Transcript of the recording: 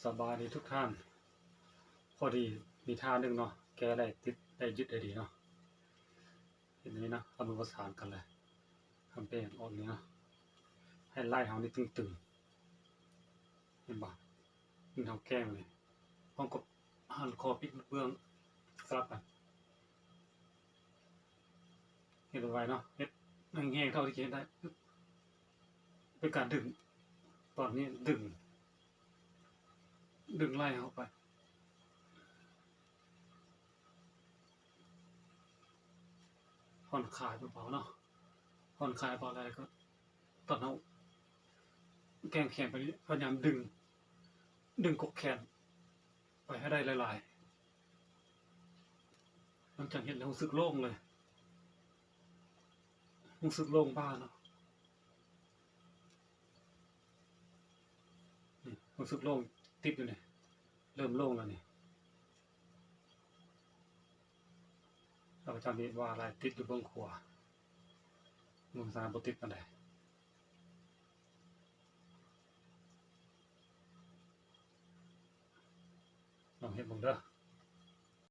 สบายดีทุกท่านพอดีมีท่าหนึ่งเนาะแกได้ติดได้ยึดได้ดีเนาะเห็นไหมนะเอามือประสานกันเลยทำเป็นออกนี้เนาะให้ไล่เฮานี่ตึงๆเห็นบ่นี่เฮาแกล้งเลยพร้อมกับหันคอปิดเบื้องสลับกันเห็นไว้เนาะเฮ็ดแห้งๆเท่าที่จะได้เป็นการดึงตอนนี้ดึงไล่เฮาไปผ่อนคลายเบาๆเนาะผ่อนคลายเบาอะไรก็ตอนเอาแกล้งแขนไปพยายามดึงกกแขนไปให้ได้หลายๆหลังจากเห็นแล้วรู้สึกโล่งเลยรู้สึกโล่งบ้าเนาะนี่รู้สึกโล่งติดอยู่เนี่ยเริ่มโล่งแล้วนี่เราจำได้ว่าอะไรติดอยู่เบื้องขวามือซ้ายบ่ติดปานใดลองเฮ็ดเบิ่งเด้อ